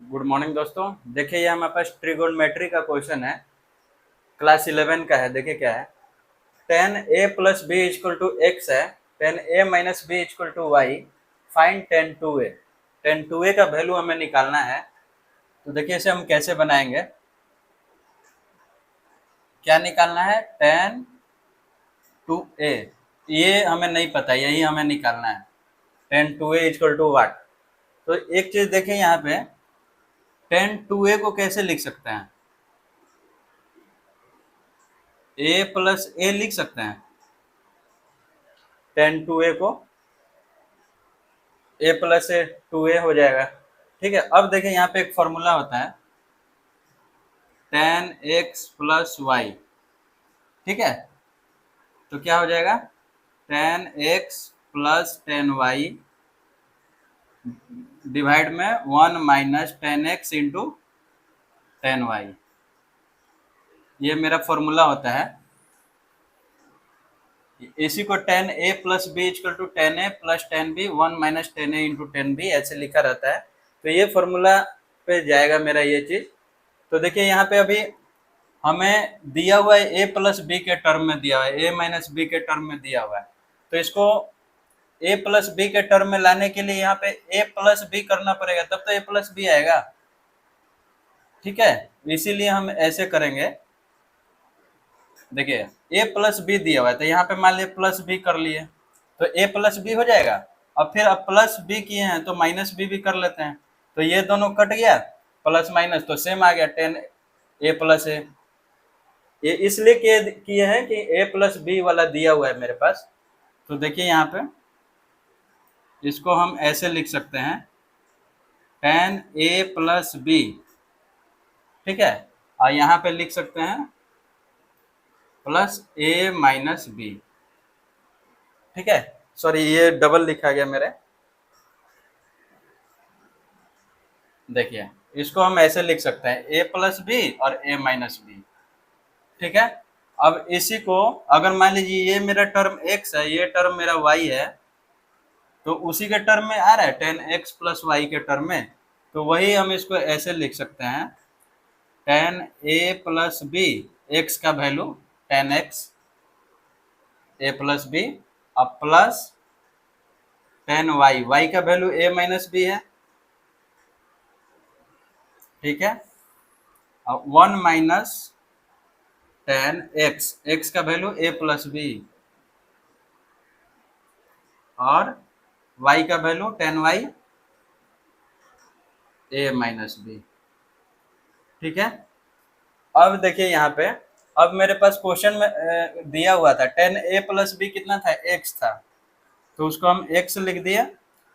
Good morning दोस्तों। देखिए ये हमारे पास ट्रिगोनमेट्री का क्वेश्चन है, क्लास 11 का है। देखिए क्या है, tan A plus B equal to x है, tan A minus B equal to y, find tan two A. Tan two A का वैल्यू हमें निकालना है। तो देखिए इसे हम कैसे बनाएंगे, क्या निकालना है, टेन टू ए। ये हमें नहीं पता, यही हमें निकालना है। Tan two A equal to what. तो एक चीज देखें यहाँ पे, टेन टू ए को कैसे लिख सकते हैं, ए प्लस ए लिख सकते हैं। टेन टू ए को ए प्लस ए टू ए हो जाएगा। ठीक है, अब देखिए यहाँ पे एक फॉर्मूला होता है, टेन एक्स प्लस वाई। ठीक है, तो क्या हो जाएगा, tan x plus tan y divide में one minus tan x into tan y. ये मेरा फॉर्मूला होता है। इसी को tan A plus B equal to tan A plus tan B, one minus tan A into tan B, ऐसे लिखा रहता है। तो ये फॉर्मूला पे जाएगा मेरा ये चीज। तो देखिए यहाँ पे अभी हमें दिया हुआ है ए प्लस बी के टर्म में दिया हुआ है, ए माइनस बी के टर्म में दिया हुआ है। तो इसको ए प्लस बी के टर्म में लाने के लिए यहाँ पे ए प्लस बी करना पड़ेगा, तब तो ए प्लस बी आएगा। ठीक है, इसीलिए हम ऐसे करेंगे। देखिए ए प्लस बी दिया हुआ है, तो यहाँ पे मान लिया प्लस बी कर लिए, तो ए प्लस बी हो जाएगा। अब फिर अब प्लस बी किए हैं तो माइनस बी भी कर लेते हैं, तो ये दोनों कट गया, प्लस माइनस तो सेम आ गया, टेन ए प्लस ए। ये इसलिए किए हैं कि ए प्लस बी वाला दिया हुआ है मेरे पास। तो देखिए यहाँ पे इसको हम ऐसे लिख सकते हैं, टेन ए प्लस बी। ठीक है, और यहाँ पे लिख सकते हैं प्लस ए माइनस बी। ठीक है, सॉरी ये डबल लिखा गया मेरे। देखिए इसको हम ऐसे लिख सकते हैं, ए प्लस बी और ए माइनस बी। ठीक है, अब इसी को अगर मान लीजिए ये मेरा टर्म x है, ये टर्म मेरा y है, तो उसी के टर्म में आ रहा है टेन एक्स प्लस वाई के टर्म में, तो वही हम इसको ऐसे लिख सकते हैं, ten A plus B, x का वैल्यू टेन एक्स ए प्लस बी, अब प्लस टेन वाई, वाई का वैल्यू ए माइनस बी है। ठीक है, अब one minus tan x, x का वैल्यू ए प्लस बी, और y का वैल्यू टेन वाई ए माइनस बी। ठीक है, अब देखिए यहाँ पे, अब मेरे पास क्वेश्चन में दिया हुआ था टेन ए प्लस बी कितना था, x था, तो उसको हम x लिख दिया।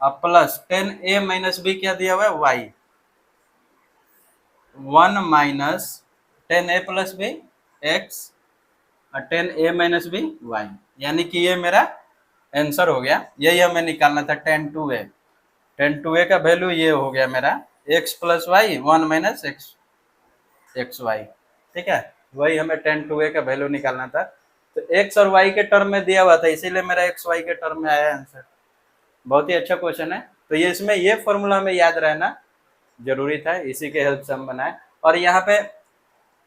अब plus ten A minus B क्या दिया हुआ है, y, one minus tan A plus B x और ten A minus B Y, यानी कि ये मेरा आंसर हो गया। यही हमें निकालना था, tan two A. Tan two A का वैल्यू ये हो गया मेरा, x plus y, one minus x x y. ठीक है, वही हमें टेन टू ए का वैल्यू निकालना था। तो एक्स और वाई के टर्म में दिया हुआ था, इसीलिए मेरा एक्स वाई के टर्म में आया आंसर। बहुत ही अच्छा क्वेश्चन है। तो ये इसमें ये फॉर्मूला हमें याद रहना जरूरी था, इसी के हेल्प से हम बनाए। और यहाँ पे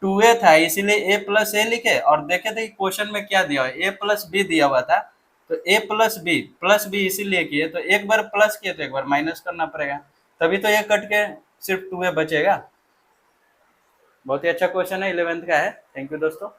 टू ए था इसीलिए ए प्लस ए लिखे, और देखे थे क्वेश्चन में क्या दिया हुआ है, ए प्लस बी दिया हुआ था, तो ए प्लस बी इसीलिए किए, तो एक बार प्लस किए तो एक बार माइनस करना पड़ेगा, तभी तो ये कट के सिर्फ टू ए बचेगा। बहुत ही अच्छा क्वेश्चन है, 11th का है। थैंक यू दोस्तों।